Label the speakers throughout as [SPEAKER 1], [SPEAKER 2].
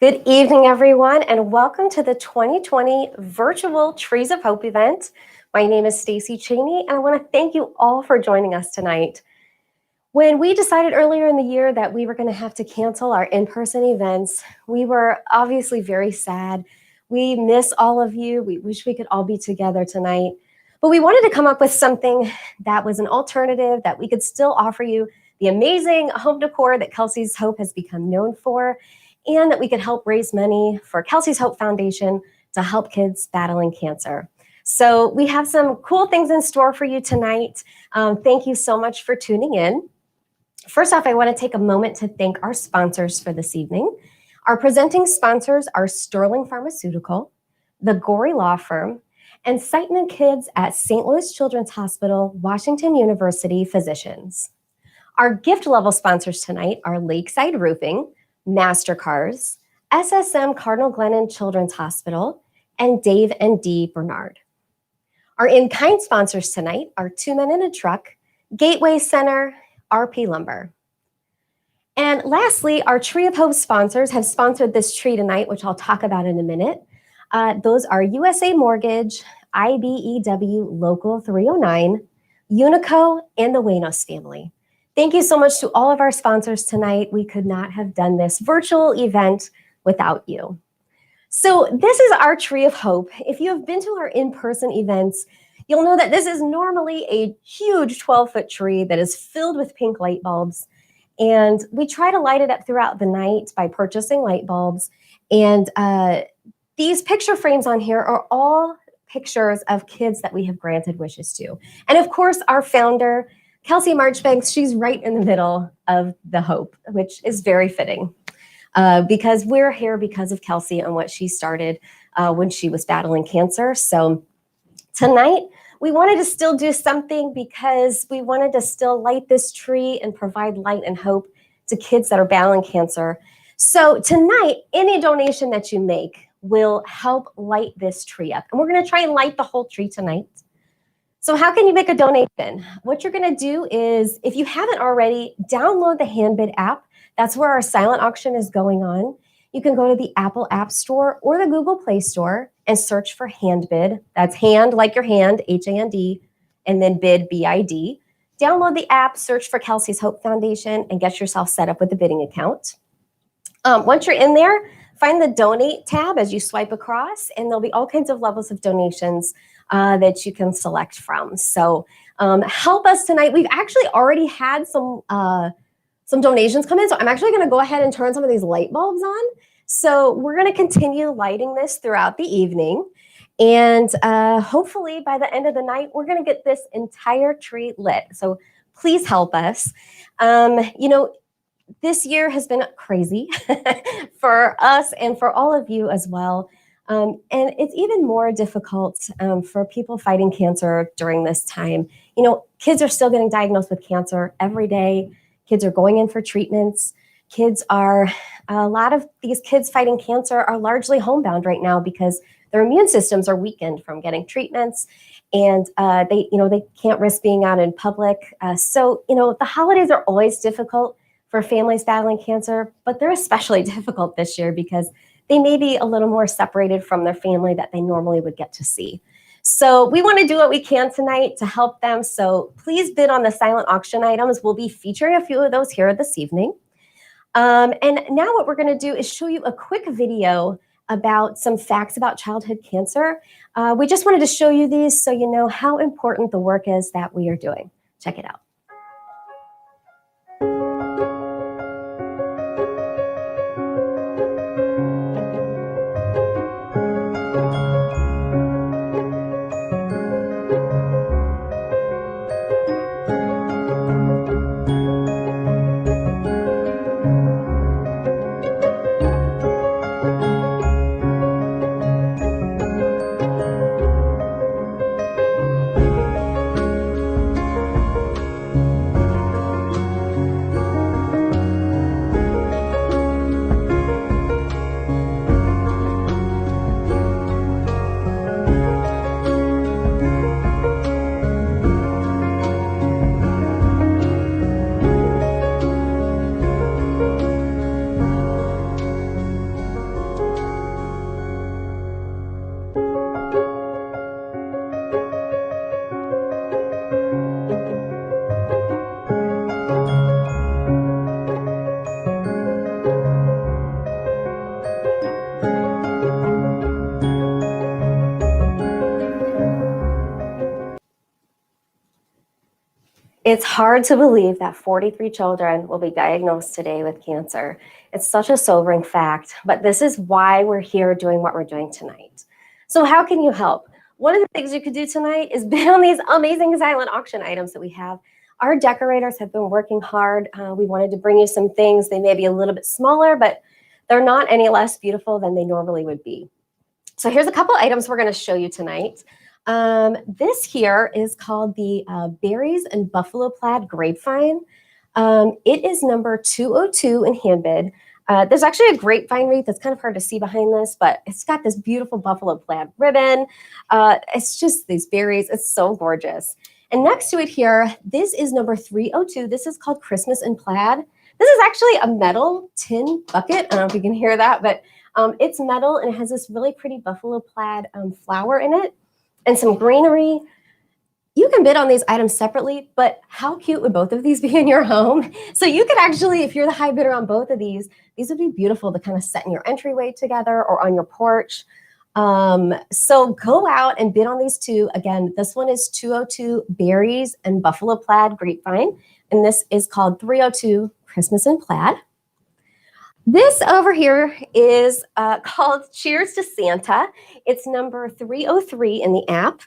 [SPEAKER 1] Good evening, everyone, and welcome to the 2020 Virtual Trees of Hope event. My name is Stacy Cheney, and I want to thank you all for joining us tonight. When we decided earlier in the year that we were going to have to cancel our in-person events, we were obviously very sad. We miss all of you. We wish we could all be together tonight. But we wanted to come up with something that was an alternative that we could still offer you the amazing home decor that Kelsey's Hope has become known for, and that we could help raise money for Kelsey's Hope Foundation to help kids battling cancer. So we have some cool things in store for you tonight. Thank you so much for tuning in. First off, I want to take a moment to thank our sponsors for this evening. Our presenting sponsors are Sterling Pharmaceutical, the Gorey Law Firm, and Siteman Kids at St. Louis Children's Hospital, Washington University Physicians. Our gift level sponsors tonight are Lakeside Roofing, MasterCars, SSM Cardinal Glennon Children's Hospital, and Dave and Dee Bernard. Our in-kind sponsors tonight are Two Men in a Truck, Gateway Center, RP Lumber. And lastly, our Tree of Hope sponsors have sponsored this tree tonight, which I'll talk about in a minute. Those are USA Mortgage, IBEW Local 309, Unico, and the Waynos family. Thank you so much to all of our sponsors tonight. We could not have done this virtual event without you. So this is our Tree of Hope. If you have been to our in-person events, you'll know that this is normally a huge 12-foot tree that is filled with pink light bulbs. And we try to light it up throughout the night by purchasing light bulbs. And these picture frames on here are all pictures of kids that we have granted wishes to. And of course, our founder, Kelsey Marchbanks, she's right in the middle of the hope, which is very fitting because we're here because of Kelsey and what she started when she was battling cancer. So tonight, we wanted to still do something because we wanted to still light this tree and provide light and hope to kids that are battling cancer. So tonight, any donation that you make will help light this tree up. And we're going to try and light the whole tree tonight. So how can you make a donation? What you're going to do is, if you haven't already, download the HandBid app. That's where our silent auction is going on. You can go to the Apple App Store or the Google Play Store and search for HandBid. That's hand like your hand, H-A-N-D, and then bid, B-I-D. Download the app, search for Kelsey's Hope Foundation, and get yourself set up with a bidding account. Once you're in there, find the Donate tab as you swipe across, and there'll be all kinds of levels of donations that you can select from. So help us tonight. We've actually already had some donations come in, so I'm actually going to go ahead and turn some of these light bulbs on. So we're going to continue lighting this throughout the evening, and hopefully by the end of the night, we're going to get this entire tree lit. So please help us. You know, this year has been crazy for us and for all of you as well. And it's even more difficult for people fighting cancer during this time. You know, kids are still getting diagnosed with cancer every day. Kids are going in for treatments. A lot of these kids fighting cancer are largely homebound right now because their immune systems are weakened from getting treatments, and they can't risk being out in public. So, you know, the holidays are always difficult for families battling cancer, but they're especially difficult this year because they may be a little more separated from their family that they normally would get to see. So we want to do what we can tonight to help them. So please bid on the silent auction items. We'll be featuring a few of those here this evening. And now what we're going to do is show you a quick video about some facts about childhood cancer. We just wanted to show you these so you know how important the work is that we are doing. Check it out. It's hard to believe that 43 children will be diagnosed today with cancer. It's such a sobering fact, but this is why we're here doing what we're doing tonight. So how can you help? One of the things you could do tonight is bid on these amazing silent auction items that we have. Our decorators have been working hard. We wanted to bring you some things. They may be a little bit smaller, but they're not any less beautiful than they normally would be. So here's a couple items we're going to show you tonight. This here is called the Berries and Buffalo Plaid Grapevine. It is number 202 in hand bid. There's actually a grapevine wreath that's kind of hard to see behind this, but it's got this beautiful buffalo plaid ribbon. It's just these berries. It's so gorgeous. And next to it here, this is number 302. This is called Christmas in Plaid. This is actually a metal tin bucket. I don't know if you can hear that, but it's metal and it has this really pretty buffalo plaid flower in it and some greenery. You can bid on these items separately, but how cute would both of these be in your home? So you could actually, if you're the high bidder on both of these would be beautiful to kind of set in your entryway together or on your porch. So go out and bid on these two. Again, this one is 202 Berries and Buffalo Plaid Grapevine, and this is called 302 Christmas in Plaid. This over here is called Cheers to Santa. It's number 303 in the app.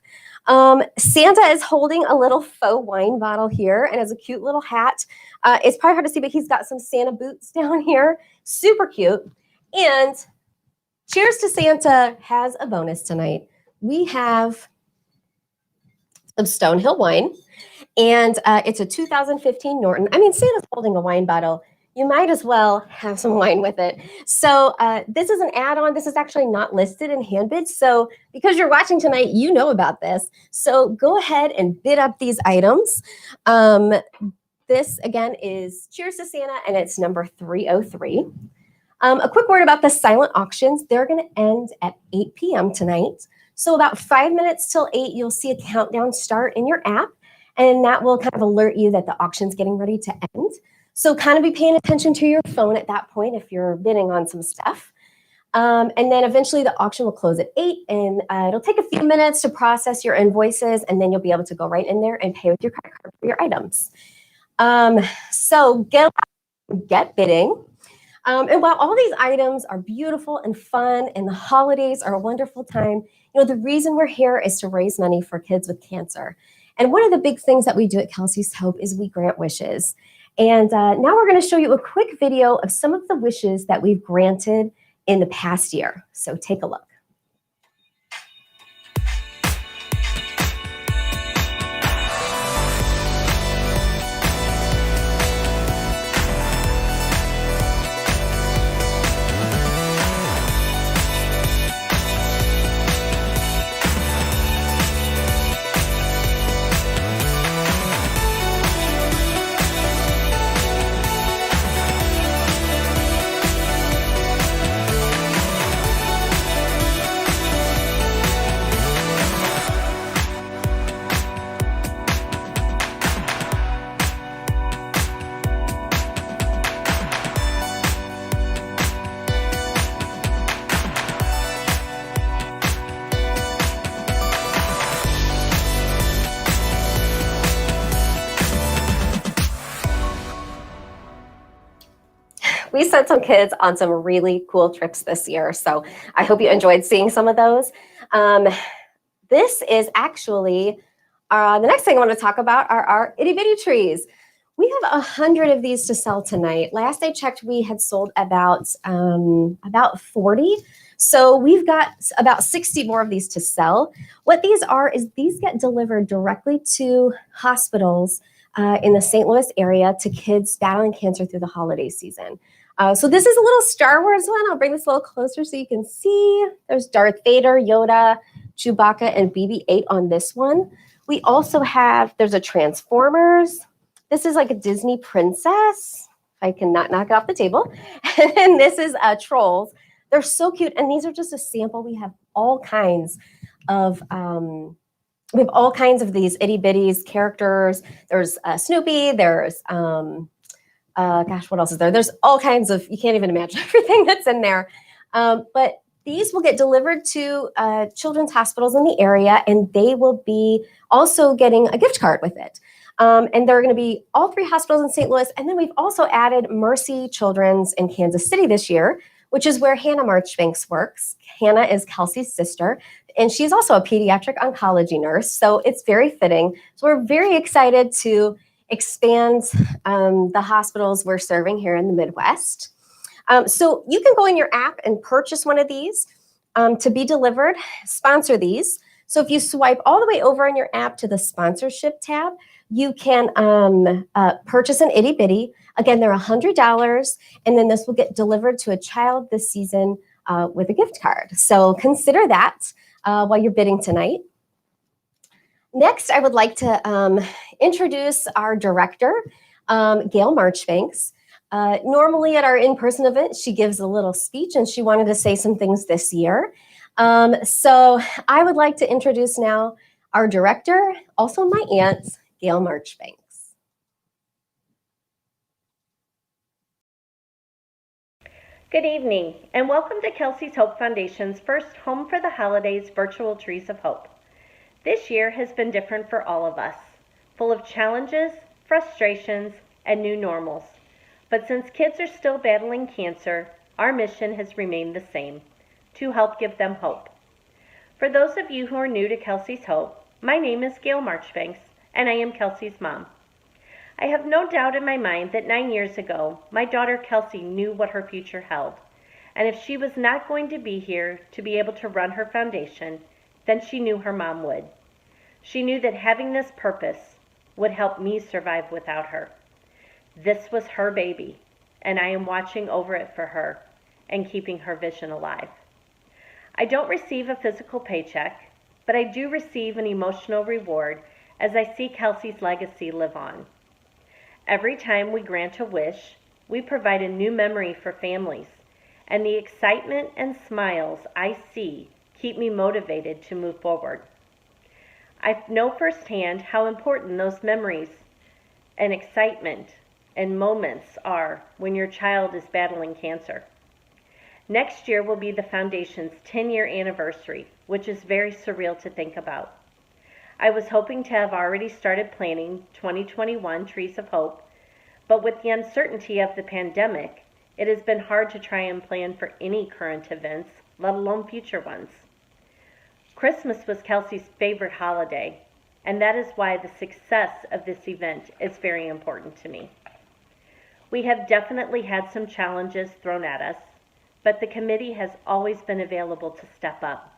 [SPEAKER 1] Santa is holding a little faux wine bottle here and has a cute little hat. It's probably hard to see, but he's got some Santa boots down here. Super cute. And Cheers to Santa has a bonus tonight. We have some Stonehill wine, and it's a 2015 Norton. I mean, Santa's holding a wine bottle. You might as well have some wine with it. So this is an add-on. This is actually not listed in hand bid. So because you're watching tonight, you know about this. So go ahead and bid up these items. This, again, is Cheers to Santa, and it's number 303. A quick word about the silent auctions. They're going to end at 8 p.m. tonight. So about 5 minutes till 8, you'll see a countdown start in your app, and that will kind of alert you that the auction's getting ready to end. So kind of be paying attention to your phone at that point if you're bidding on some stuff. And then eventually the auction will close at 8, and it'll take a few minutes to process your invoices, and then you'll be able to go right in there and pay with your credit card for your items. So get bidding. And while all these items are beautiful and fun and the holidays are a wonderful time, you know, the reason we're here is to raise money for kids with cancer. And one of the big things that we do at Kelsey's Hope is we grant wishes. And now we're going to show you a quick video of some of the wishes that we've granted in the past year. So take a look. We sent some kids on some really cool trips this year, so I hope you enjoyed seeing some of those. This is actually, the next thing I want to talk about are our itty bitty trees. We have 100 of these to sell tonight. Last I checked, we had sold about 40. So we've got about 60 more of these to sell. What these are is these get delivered directly to hospitals in the St. Louis area to kids battling cancer through the holiday season. So this is a little Star Wars one. I'll bring this a little closer so you can see. There's Darth Vader, Yoda, Chewbacca, and BB-8 on this one. We also have, there's a Transformers. This is like a Disney princess. If I cannot knock it off the table. And this is Trolls. They're so cute. And these are just a sample. We have all kinds of these itty bitties characters. There's Snoopy. There's gosh, what else is there? There's all kinds of, you can't even imagine everything that's in there. But these will get delivered to children's hospitals in the area, and they will be also getting a gift card with it. And there are going to be all three hospitals in St. Louis. And then we've also added Mercy Children's in Kansas City this year, which is where Hannah Marchbanks works. Hannah is Kelsey's sister, and she's also a pediatric oncology nurse. So it's very fitting. So we're very excited to expand the hospitals we're serving here in the Midwest. So you can go in your app and purchase one of these to be delivered, sponsor these. So if you swipe all the way over on your app to the sponsorship tab, you can purchase an itty bitty. Again, they're $100, and then this will get delivered to a child this season with a gift card. So consider that while you're bidding tonight. Next, I would like to introduce our director, Gail Marchbanks. Normally at our in-person event, she gives a little speech, and she wanted to say some things this year. So I would like to introduce now our director, also my aunt, Gail Marchbanks.
[SPEAKER 2] Good evening, and welcome to Kelsey's Hope Foundation's first Home for the Holidays virtual Trees of Hope. This year has been different for all of us, full of challenges, frustrations, and new normals. But since kids are still battling cancer, our mission has remained the same, to help give them hope. For those of you who are new to Kelsey's Hope, my name is Gail Marchbanks, and I am Kelsey's mom. I have no doubt in my mind that 9 years ago, my daughter Kelsey knew what her future held, and if she was not going to be here to be able to run her foundation, then she knew her mom would. She knew that having this purpose would help me survive without her. This was her baby, and I am watching over it for her and keeping her vision alive. I don't receive a physical paycheck, but I do receive an emotional reward as I see Kelsey's legacy live on. Every time we grant a wish, we provide a new memory for families, and the excitement and smiles I see keep me motivated to move forward. I know firsthand how important those memories and excitement and moments are when your child is battling cancer. Next year will be the Foundation's 10-year anniversary, which is very surreal to think about. I was hoping to have already started planning 2021 Trees of Hope, but with the uncertainty of the pandemic, it has been hard to try and plan for any current events, let alone future ones. Christmas was Kelsey's favorite holiday, and that is why the success of this event is very important to me. We have definitely had some challenges thrown at us, but the committee has always been available to step up.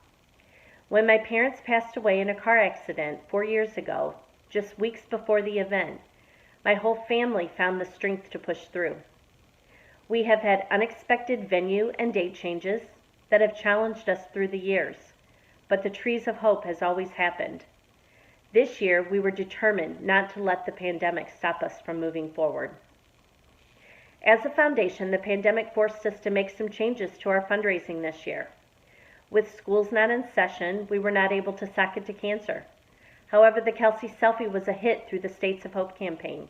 [SPEAKER 2] When my parents passed away in a car accident 4 years ago, just weeks before the event, my whole family found the strength to push through. We have had unexpected venue and date changes that have challenged us through the years, but the Trees of Hope has always happened. This year, we were determined not to let the pandemic stop us from moving forward. As a foundation, the pandemic forced us to make some changes to our fundraising this year. With schools not in session, we were not able to sock it to cancer. However, the Kelsey Selfie was a hit through the States of Hope campaign.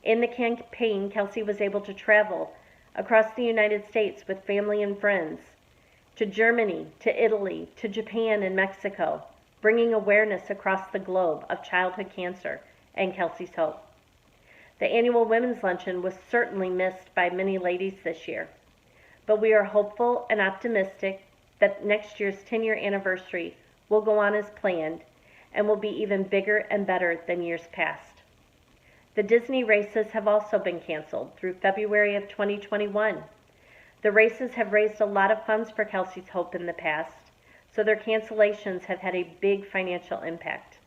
[SPEAKER 2] In the campaign, Kelsey was able to travel across the United States with family and friends, to Germany, to Italy, to Japan and Mexico, bringing awareness across the globe of childhood cancer and Kelsey's Hope. The annual Women's Luncheon was certainly missed by many ladies this year, but we are hopeful and optimistic that next year's 10-year anniversary will go on as planned and will be even bigger and better than years past. The Disney races have also been canceled through February of 2021. The races have raised a lot of funds for Kelsey's Hope in the past, so their cancellations have had a big financial impact.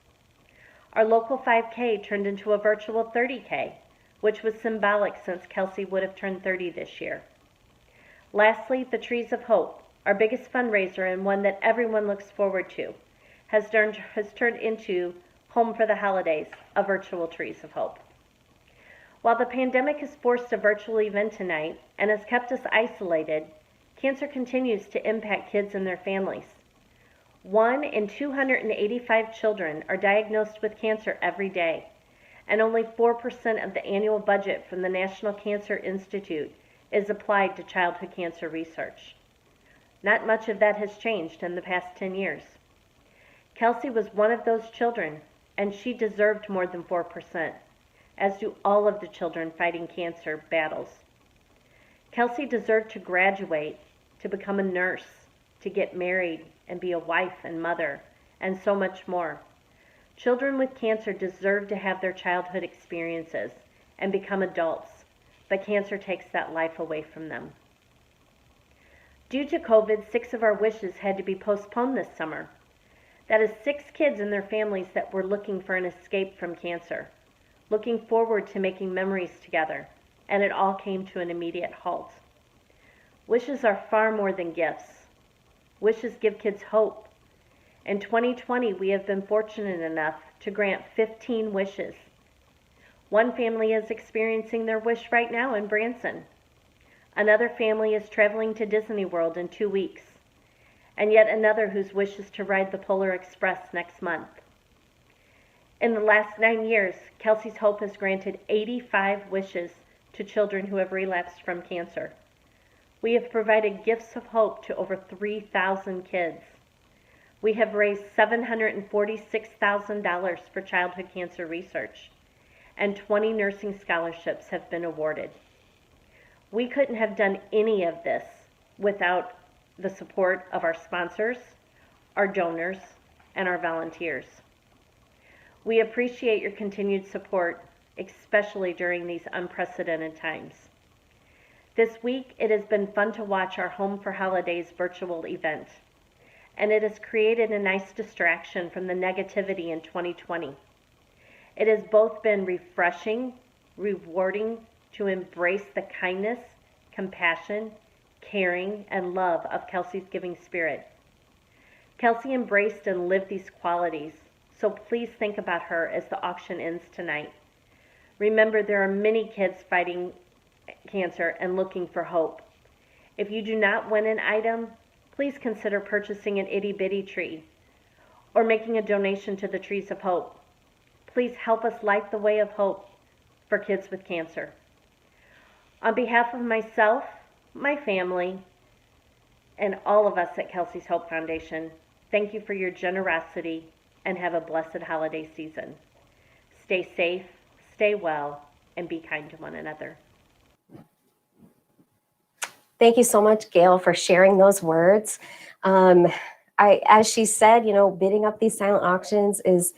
[SPEAKER 2] Our local 5K turned into a virtual 30K, which was symbolic since Kelsey would have turned 30 this year. Lastly, the Trees of Hope, our biggest fundraiser and one that everyone looks forward to, has turned into Home for the Holidays, a virtual Trees of Hope. While the pandemic has forced a virtual event tonight and has kept us isolated, cancer continues to impact kids and their families. 1 in 285 children are diagnosed with cancer every day, and only 4% of the annual budget from the National Cancer Institute is applied to childhood cancer research. Not much of that has changed in the past 10 years. Kelsey was one of those children, and she deserved more than 4%, as do all of the children fighting cancer battles. Kelsey deserved to graduate, to become a nurse, to get married and be a wife and mother, and so much more. Children with cancer deserve to have their childhood experiences and become adults, but cancer takes that life away from them. Due to COVID, 6 of our wishes had to be postponed this summer. That is 6 kids and their families that were looking for an escape from cancer, looking forward to making memories together, and it all came to an immediate halt. Wishes are far more than gifts. Wishes give kids hope. In 2020, we have been fortunate enough to grant 15 wishes. One family is experiencing their wish right now in Branson. Another family is traveling to Disney World in 2 weeks. And yet another whose wish is to ride the Polar Express next month. In the last 9 years, Kelsey's Hope has granted 85 wishes to children who have relapsed from cancer. We have provided gifts of hope to over 3,000 kids. We have raised $746,000 for childhood cancer research, and 20 nursing scholarships have been awarded. We couldn't have done any of this without the support of our sponsors, our donors, and our volunteers. We appreciate your continued support, especially during these unprecedented times. This week, it has been fun to watch our Home for Holidays virtual event, and it has created a nice distraction from the negativity in 2020. It has both been refreshing, rewarding to embrace the kindness, compassion, caring, and love of Kelsey's giving spirit. Kelsey embraced and lived these qualities, so please think about her as the auction ends tonight. Remember, there are many kids fighting cancer and looking for hope. If you do not win an item, please consider purchasing an itty bitty tree or making a donation to the Trees of Hope. Please help us light the way of hope for kids with cancer. On behalf of myself, my family, and all of us at Kelsey's Hope Foundation, thank you for your generosity and have a blessed holiday season. Stay safe, stay well, and be kind to one another.
[SPEAKER 1] Thank you so much, Gail, for sharing those words. As she said, bidding up these silent auctions is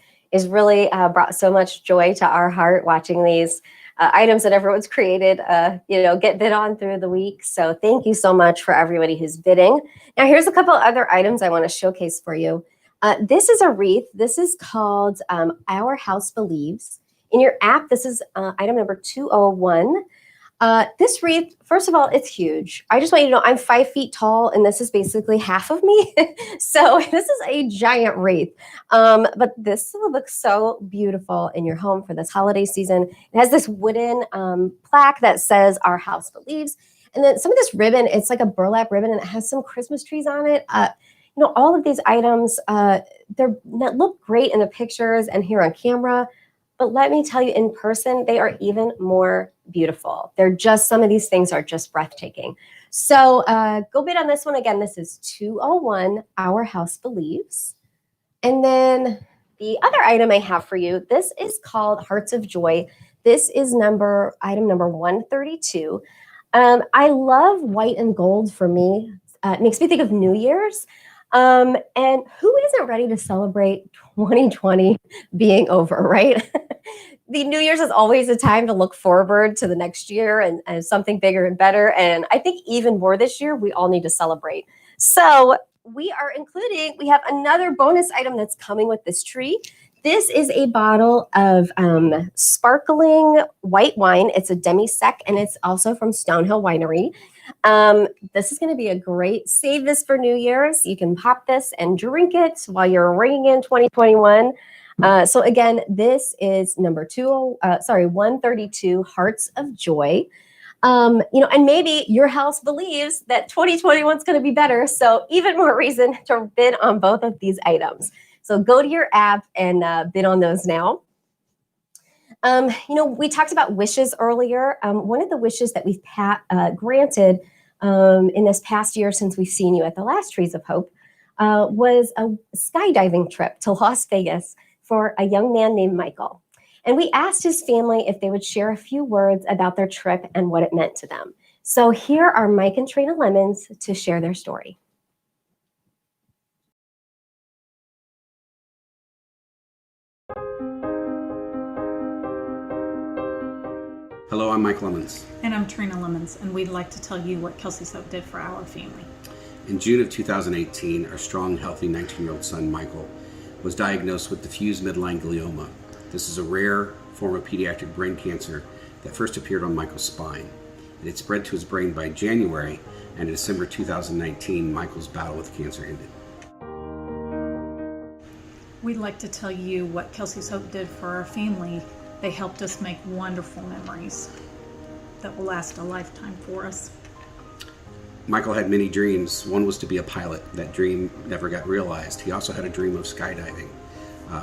[SPEAKER 1] really brought so much joy to our heart watching these items that everyone's created, get bid on through the week. So thank you so much for everybody who's bidding. Now, here's a couple other items I want to showcase for you. This is a wreath. This is called Our House Believes. In your app, this is item number 201. This wreath, first of all, it's huge. I just want you to know I'm 5 feet tall, and this is basically half of me. So this is a giant wreath. But this will look so beautiful in your home for this holiday season. It has this wooden plaque that says Our House Believes. And then some of this ribbon, it's like a burlap ribbon, and it has some Christmas trees on it. All of these items, they look great in the pictures and here on camera. But let me tell you, in person, they are even more beautiful. Some of these things are just breathtaking. So go bid on this one. Again, this is 201, Our House Believes. And then the other item I have for you, this is called Hearts of Joy. This is item number 132. I love white and gold for me. It makes me think of New Year's. And who isn't ready to celebrate 2020 being over, right? The New Year's is always a time to look forward to the next year and something bigger and better. And I think even more this year, we all need to celebrate. So we have another bonus item that's coming with this tree. This is a bottle of sparkling white wine. It's a demi-sec, and it's also from Stonehill Winery. This is going to be a great save this for New Year's. You can pop this and drink it while you're ringing in 2021. So again, this is number 132, Hearts of Joy. And maybe your house believes that 2021 is going to be better. So even more reason to bid on both of these items. So go to your app and bid on those now. We talked about wishes earlier. One of the wishes that we've granted in this past year since we've seen you at the last Trees of Hope was a skydiving trip to Las Vegas. for a young man named Michael. And we asked his family if they would share a few words about their trip and what it meant to them. So here are Mike and Trina Lemons to share their story.
[SPEAKER 3] Hello, I'm Mike Lemons.
[SPEAKER 4] And I'm Trina Lemons, and we'd like to tell you what Kelsey's Hope did for our family.
[SPEAKER 3] In June of 2018, our strong, healthy 19-year-old son, Michael, was diagnosed with diffuse midline glioma. This is a rare form of pediatric brain cancer that first appeared on Michael's spine. It had spread to his brain by January, and in December 2019, Michael's battle with cancer ended.
[SPEAKER 4] We'd like to tell you what Kelsey's Hope did for our family. They helped us make wonderful memories that will last a lifetime for us.
[SPEAKER 3] Michael had many dreams. One was to be a pilot. That dream never got realized. He also had a dream of skydiving.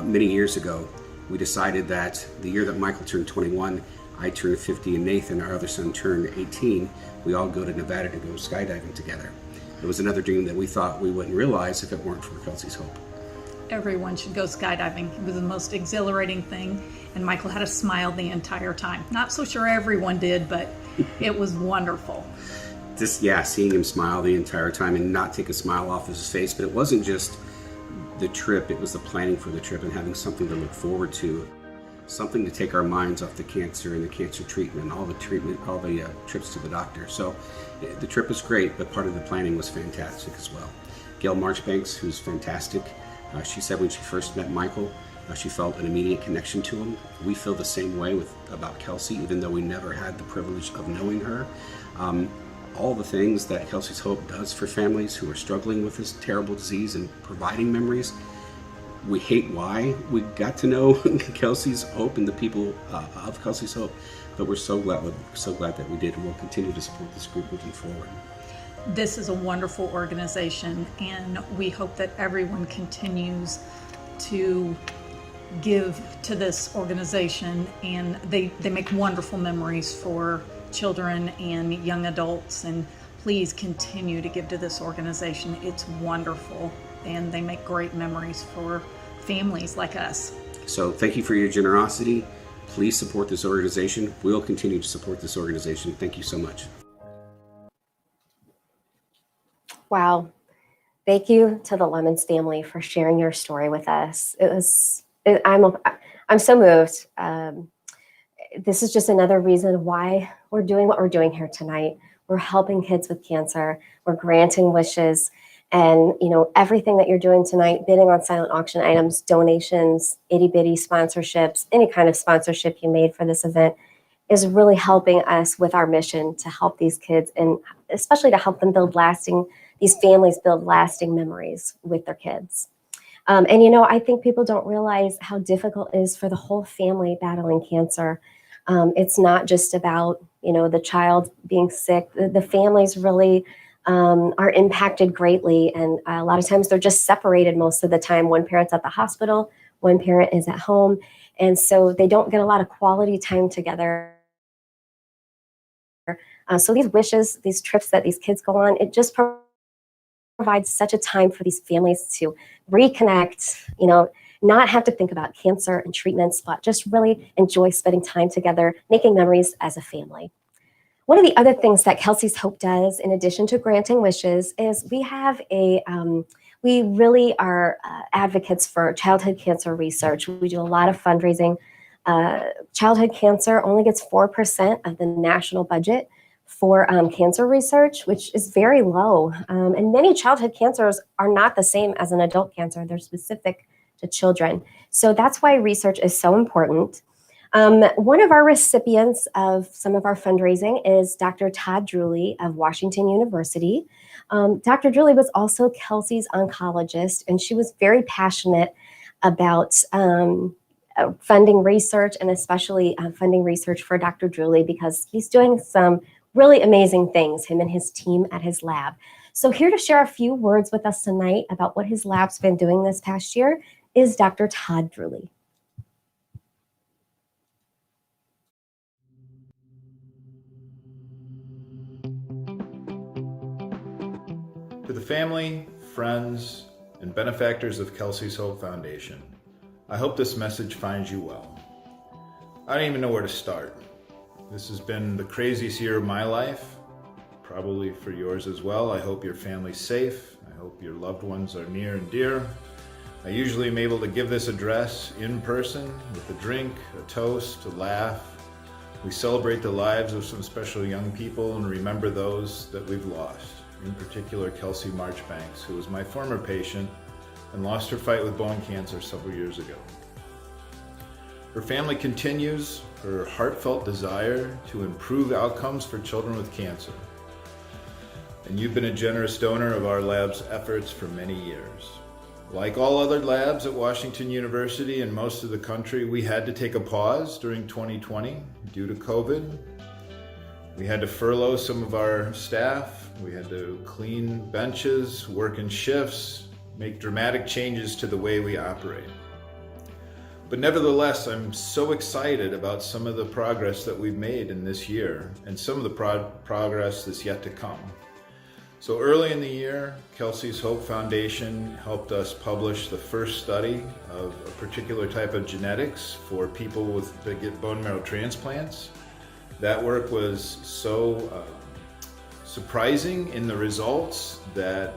[SPEAKER 3] Many years ago, we decided that the year that Michael turned 21, I turned 50, and Nathan, our other son, turned 18. We all go to Nevada to go skydiving together. It was another dream that we thought we wouldn't realize if it weren't for Kelsey's Hope.
[SPEAKER 4] Everyone should go skydiving. It was the most exhilarating thing, and Michael had a smile the entire time. Not so sure everyone did, but it was wonderful.
[SPEAKER 3] Seeing him smile the entire time and not take a smile off his face. But it wasn't just the trip, it was the planning for the trip and having something to look forward to. Something to take our minds off the cancer and the cancer treatment, all the trips to the doctor. So the trip was great, but part of the planning was fantastic as well. Gail Marchbanks, who's fantastic, she said when she first met Michael, she felt an immediate connection to him. We feel the same way about Kelsey, even though we never had the privilege of knowing her. All the things that Kelsey's Hope does for families who are struggling with this terrible disease and providing memories. We hate why we got to know Kelsey's Hope and the people of Kelsey's Hope, but we're so glad that we did, and we'll continue to support this group moving forward.
[SPEAKER 4] This is a wonderful organization, and we hope that everyone continues to give to this organization, and they make wonderful memories for children and young adults, and please continue to give to this organization. It's wonderful, and they make great memories for families like us.
[SPEAKER 3] So thank you for your generosity. Please support this organization. We'll continue to support this organization. Thank you so much.
[SPEAKER 1] Wow. Thank you to the Lemons family for sharing your story with us. I'm so moved. This is just another reason why we're doing what we're doing here tonight. We're helping kids with cancer. We're granting wishes. And, everything that you're doing tonight, bidding on silent auction items, donations, itty-bitty sponsorships, any kind of sponsorship you made for this event is really helping us with our mission to help these kids, and especially to help them these families build lasting memories with their kids. I think people don't realize how difficult it is for the whole family battling cancer. It's not just about, the child being sick. The families really are impacted greatly. And a lot of times they're just separated most of the time. One parent's at the hospital, one parent is at home. And so they don't get a lot of quality time together. So these wishes, these trips that these kids go on, it just provides such a time for these families to reconnect, not have to think about cancer and treatments, but just really enjoy spending time together, making memories as a family. One of the other things that Kelsey's Hope does, in addition to granting wishes, is we really are advocates for childhood cancer research. We do a lot of fundraising. Childhood cancer only gets 4% of the national budget for cancer research, which is very low. And many childhood cancers are not the same as an adult cancer. They're specific to children. So that's why research is so important. One of our recipients of some of our fundraising is Dr. Todd Drewley of Washington University. Dr. Drewley was also Kelsey's oncologist, and she was very passionate about funding research, and especially funding research for Dr. Drewley, because he's doing some really amazing things, him and his team at his lab. So here to share a few words with us tonight about what his lab's been doing this past year is Dr. Todd Drewley.
[SPEAKER 5] To the family, friends, and benefactors of Kelsey's Hope Foundation, I hope this message finds you well. I don't even know where to start. This has been the craziest year of my life, probably for yours as well. I hope your family's safe. I hope your loved ones are near and dear. I usually am able to give this address in person with a drink, a toast, a laugh. We celebrate the lives of some special young people and remember those that we've lost. In particular, Kelsey Marchbanks, who was my former patient and lost her fight with bone cancer several years ago. Her family continues her heartfelt desire to improve outcomes for children with cancer. And you've been a generous donor of our lab's efforts for many years. Like all other labs at Washington University and most of the country, we had to take a pause during 2020 due to COVID. We had to furlough some of our staff. We had to clean benches, work in shifts, make dramatic changes to the way we operate. But nevertheless, I'm so excited about some of the progress that we've made in this year and some of the progress that's yet to come. So early in the year, Kelsey's Hope Foundation helped us publish the first study of a particular type of genetics for people that get bone marrow transplants. That work was so surprising in the results that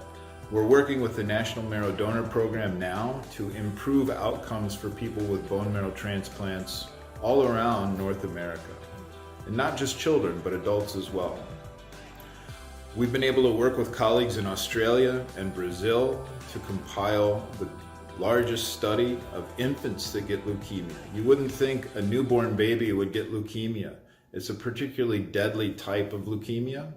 [SPEAKER 5] we're working with the National Marrow Donor Program now to improve outcomes for people with bone marrow transplants all around North America. And not just children, but adults as well. We've been able to work with colleagues in Australia and Brazil to compile the largest study of infants that get leukemia. You wouldn't think a newborn baby would get leukemia. It's a particularly deadly type of leukemia.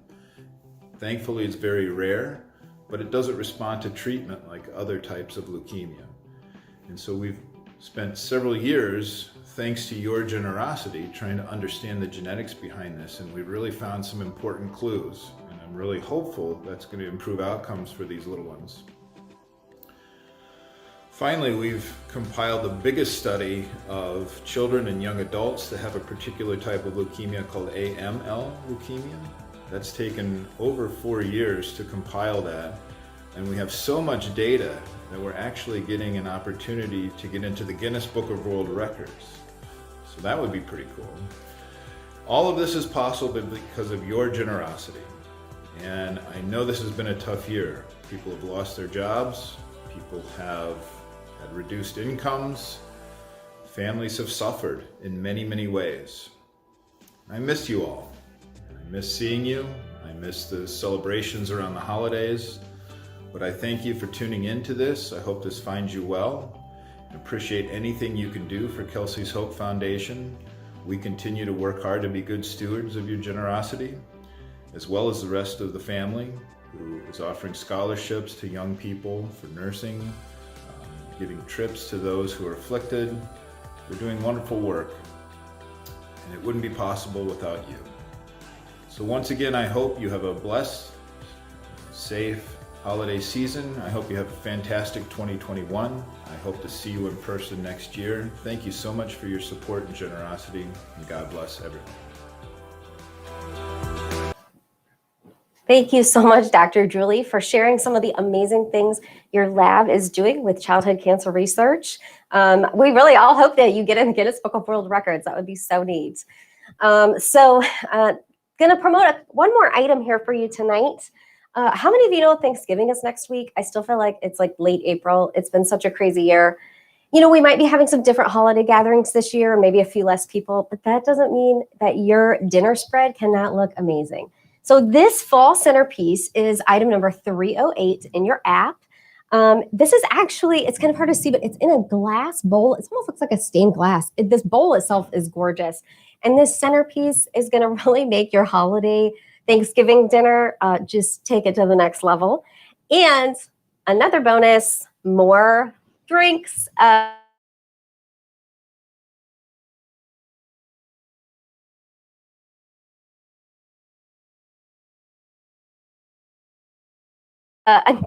[SPEAKER 5] Thankfully, it's very rare, but it doesn't respond to treatment like other types of leukemia. And so we've spent several years, thanks to your generosity, trying to understand the genetics behind this, and we've really found some important clues. And I'm really hopeful that's going to improve outcomes for these little ones. Finally, we've compiled the biggest study of children and young adults that have a particular type of leukemia called AML leukemia. That's taken over 4 years to compile that, and we have so much data that we're actually getting an opportunity to get into the Guinness Book of World Records. So that would be pretty cool. All of this is possible because of your generosity. And I know this has been a tough year. People have lost their jobs, people have had reduced incomes, families have suffered in many, many ways. I miss you all. I miss seeing you. I miss the celebrations around the holidays. But I thank you for tuning into this. I hope this finds you well. I appreciate anything you can do for Kelsey's Hope Foundation. We continue to work hard to be good stewards of your generosity, as well as the rest of the family who is offering scholarships to young people for nursing, giving trips to those who are afflicted. They're doing wonderful work, and it wouldn't be possible without you. So once again, I hope you have a blessed, safe holiday season. I hope you have a fantastic 2021. I hope to see you in person next year. Thank you so much for your support and generosity, and God bless everyone.
[SPEAKER 1] Thank you so much, Dr. Julie, for sharing some of the amazing things your lab is doing with childhood cancer research. We really all hope that you get in the Guinness Book of World Records. That would be so neat. Going to promote one more item here for you tonight. How many of you know Thanksgiving is next week? I still feel like it's like late April. It's been such a crazy year. You know, we might be having some different holiday gatherings this year, maybe a few less people, but that doesn't mean that your dinner spread cannot look amazing. So this fall centerpiece is item number 308 in your app. This is actually, it's kind of hard to see, but it's in a glass bowl. It almost looks like a stained glass. This bowl itself is gorgeous. And this centerpiece is going to really make your holiday Thanksgiving dinner just take it to the next level. And another bonus, more drinks. And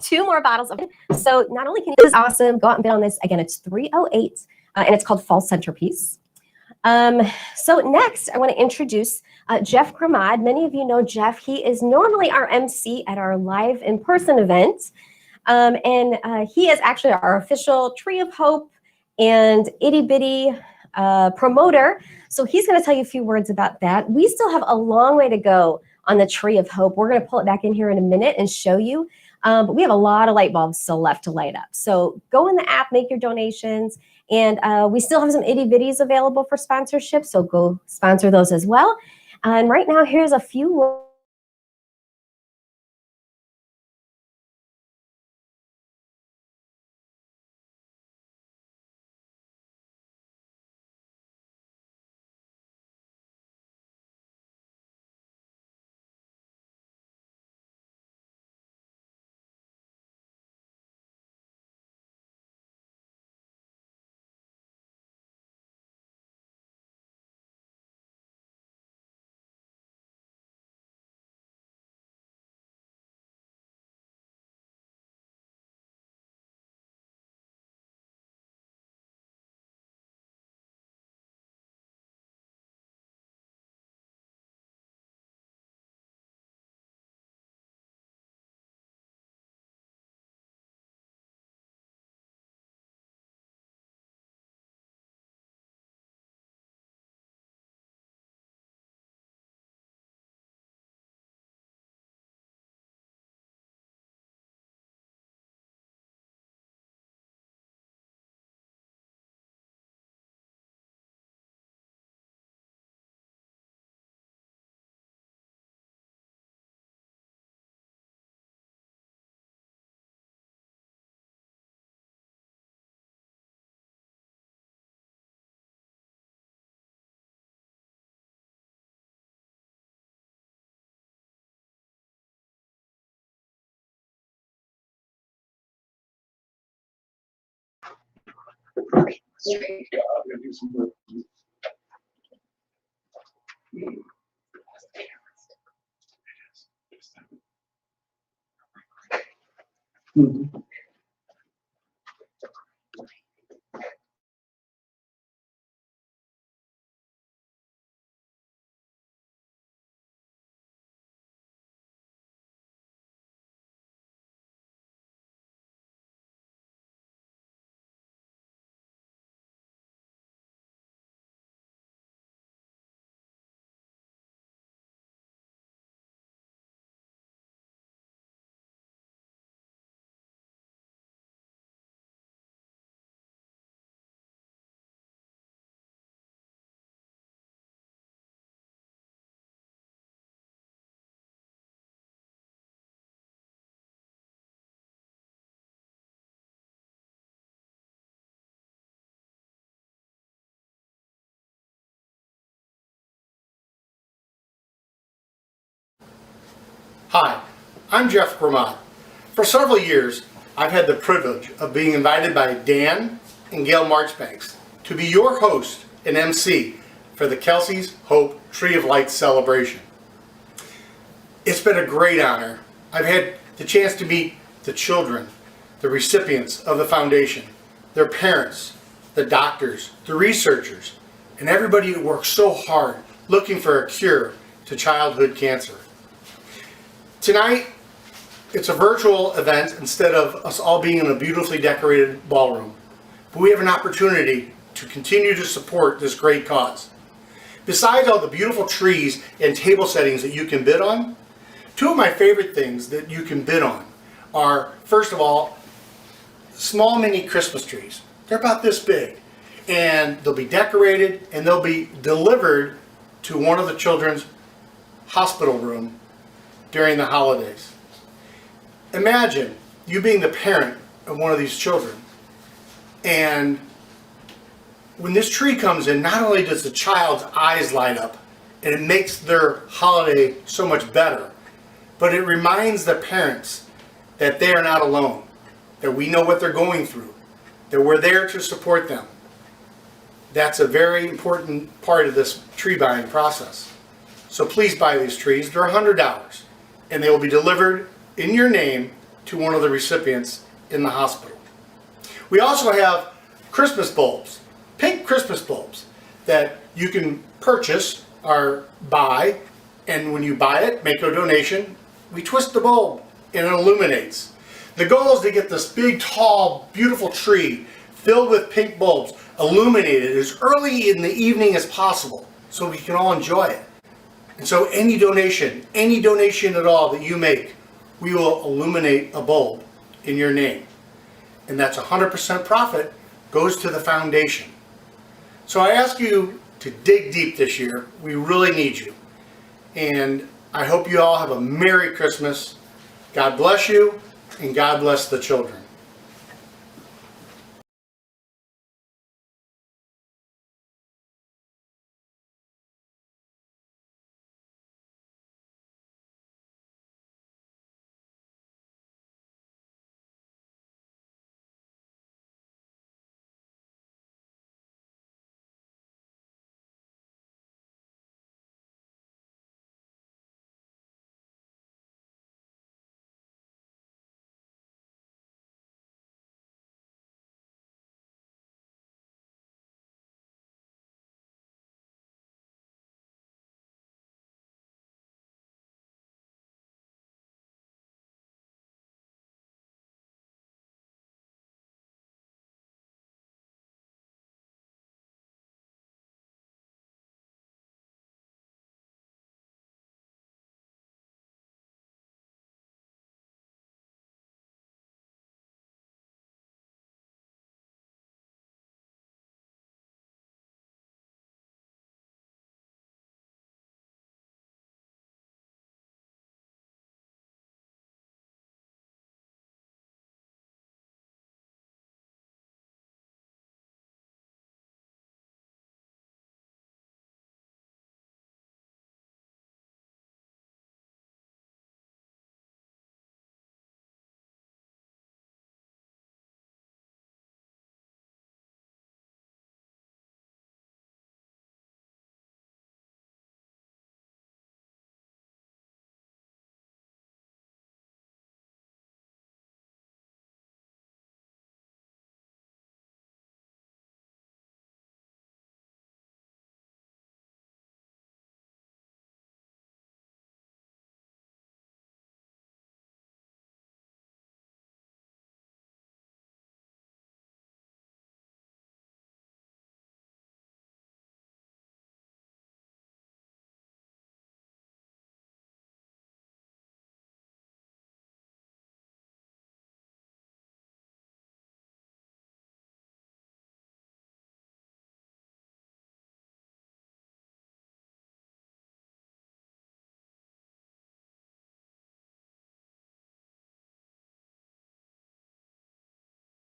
[SPEAKER 1] 2 more bottles of it. So not only can you, this is awesome, go out and bid on this. Again, it's 308 and it's called Fall Centerpiece. So next I want to introduce Jeff Gramad. Many of you know Jeff. He is normally our MC at our live in-person event. And he is actually our official Tree of Hope and itty bitty promoter. So he's going to tell you a few words about that. We still have a long way to go on the Tree of Hope. We're going to pull it back in here in a minute and show you. But we have a lot of light bulbs still left to light up. So go in the app, make your donations. And we still have some itty bitties available for sponsorship. So go sponsor those as well. And right now, here's a few.
[SPEAKER 6] Hi, I'm Jeff Gramont. For several years, I've had the privilege of being invited by Dan and Gail Marchbanks to be your host and MC for the Kelsey's Hope Tree of Light celebration. It's been a great honor. I've had the chance to meet the children, the recipients of the foundation, their parents, the doctors, the researchers, and everybody who works so hard looking for a cure to childhood cancer. Tonight, it's a virtual event instead of us all being in a beautifully decorated ballroom. But we have an opportunity to continue to support this great cause. Besides all the beautiful trees and table settings that you can bid on, two of my favorite things that you can bid on are, first of all, small mini Christmas trees. They're about this big, and they'll be decorated and they'll be delivered to one of the children's hospital room during the holidays. Imagine you being the parent of one of these children, and when this tree comes in, not only does the child's eyes light up and it makes their holiday so much better, but it reminds the parents that they are not alone, that we know what they're going through, that we're there to support them. That's a very important part of this tree buying process. So please buy these trees. They're $100, and they will be delivered in your name to one of the recipients in the hospital. We also have Christmas bulbs, pink Christmas bulbs, that you can purchase or buy, and when you buy it, make a donation, we twist the bulb and it illuminates. The goal is to get this big, tall, beautiful tree filled with pink bulbs, illuminated as early in the evening as possible so we can all enjoy it. And so any donation at all that you make, we will illuminate a bulb in your name. And that's 100% profit goes to the foundation. So I ask you to dig deep this year. We really need you. And I hope you all have a Merry Christmas. God bless you, and God bless the children.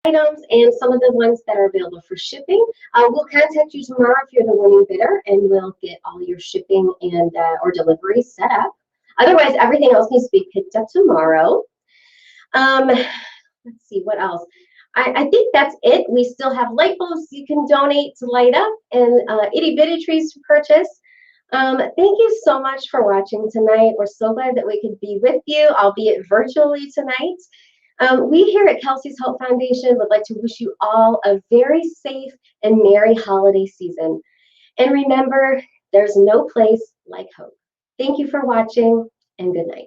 [SPEAKER 1] Items and some of the ones that are available for shipping. We'll contact you tomorrow if you're the winning bidder, and we'll get all your shipping and or delivery set up. Otherwise, everything else needs to be picked up tomorrow. Let's see what else. I think that's it. We still have light bulbs you can donate to light up and itty bitty trees to purchase. Thank you so much for watching tonight. We're so glad that we could be with you, albeit virtually tonight. We here at Kelsey's Hope Foundation would like to wish you all a very safe and merry holiday season. And remember, there's no place like hope. Thank you for watching, and good night.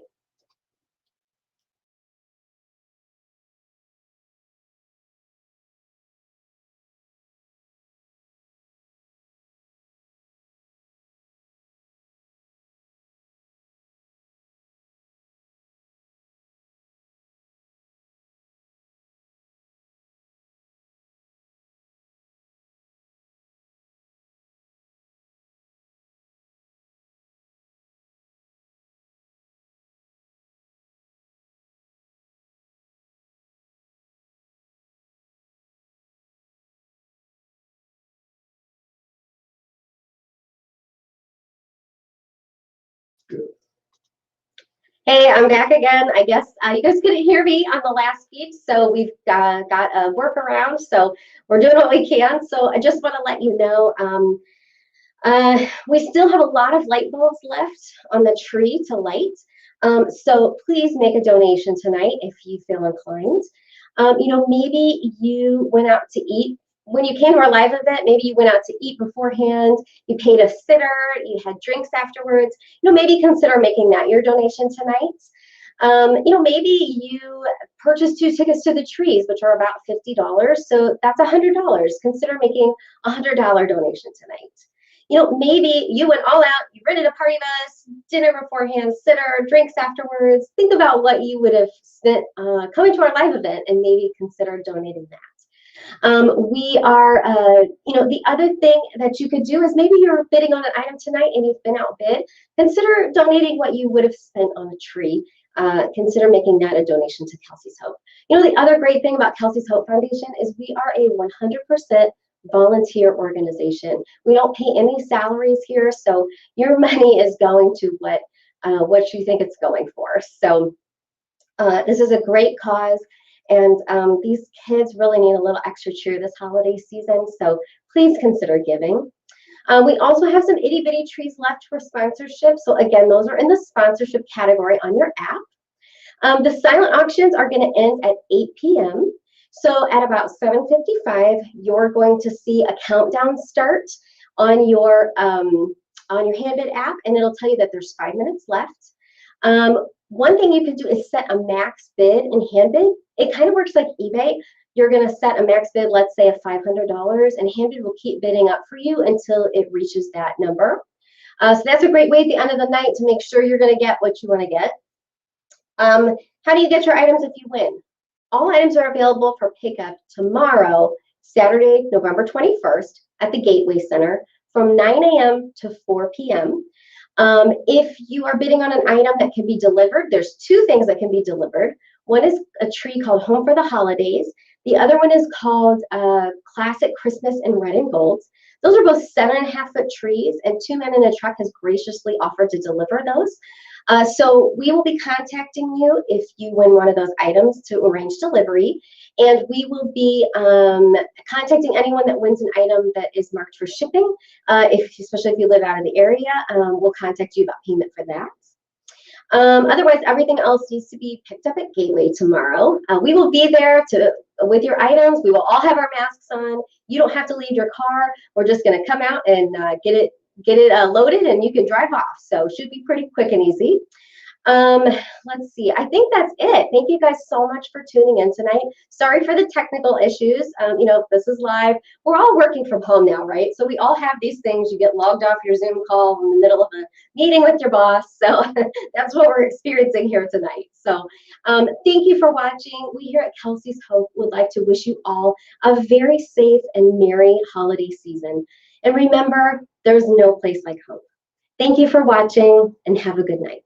[SPEAKER 1] Hey, I'm back again. I guess you guys couldn't hear me on the last feed, so we've got a workaround. So we're doing what we can. So I just want to let you know we still have a lot of light bulbs left on the tree to light. So please make a donation tonight if you feel inclined. Maybe you went out to eat. When you came to our live event, maybe you went out to eat beforehand, you paid a sitter, you had drinks afterwards. Maybe consider making that your donation tonight. Maybe you purchase 2 tickets to the trees, which are about $50. So that's $100. Consider making a $100 donation tonight. Maybe you went all out, you rented a party bus, dinner beforehand, sitter, drinks afterwards. Think about what you would have spent coming to our live event and maybe consider donating that. The other thing that you could do is maybe you're bidding on an item tonight and you've been outbid. Consider donating what you would have spent on a tree. Consider making that a donation to Kelsey's Hope. The other great thing about Kelsey's Hope Foundation is we are a 100% volunteer organization. We don't pay any salaries here, so your money is going to what you think it's going for. So this is a great cause, and these kids really need a little extra cheer this holiday season, so please consider giving. We also have some itty bitty trees left for sponsorship. So again, those are in the sponsorship category on your app. The silent auctions are going to end at 8 p.m. So at about 7:55, you're going to see a countdown start on your Handbid app, and it'll tell you that there's 5 minutes left. One thing you can do is set a max bid in Handbid. It kind of works like eBay. You're going to set a max bid, let's say, of $500, and Handbid will keep bidding up for you until it reaches that number. So that's a great way at the end of the night to make sure you're going to get what you want to get. How do you get your items if you win? All items are available for pickup tomorrow, Saturday, November 21st, at the Gateway Center from 9 a.m. to 4 p.m. If you are bidding on an item that can be delivered, there's 2 things that can be delivered. One is a tree called Home for the Holidays. The other one is called Classic Christmas in Red and Gold. Those are both 7.5-foot trees, and 2 Men in a Truck has graciously offered to deliver those. So we will be contacting you if you win one of those items to arrange delivery. And we will be contacting anyone that wins an item that is marked for shipping. Especially if you live out of the area, we'll contact you about payment for that. Otherwise, everything else needs to be picked up at Gateway tomorrow. We will be there with your items. We will all have our masks on. You don't have to leave your car. We're just going to come out and get it loaded, and you can drive off. So it should be pretty quick and easy. Let's see. I think that's it. Thank you guys so much for tuning in tonight. Sorry for the technical issues. This is live. We're all working from home now, right? So we all have these things. You get logged off your Zoom call in the middle of a meeting with your boss. So that's what we're experiencing here tonight. So thank you for watching. We here at Kelsey's Hope would like to wish you all a very safe and merry holiday season. And remember, there's no place like hope. Thank you for watching, and have a good night.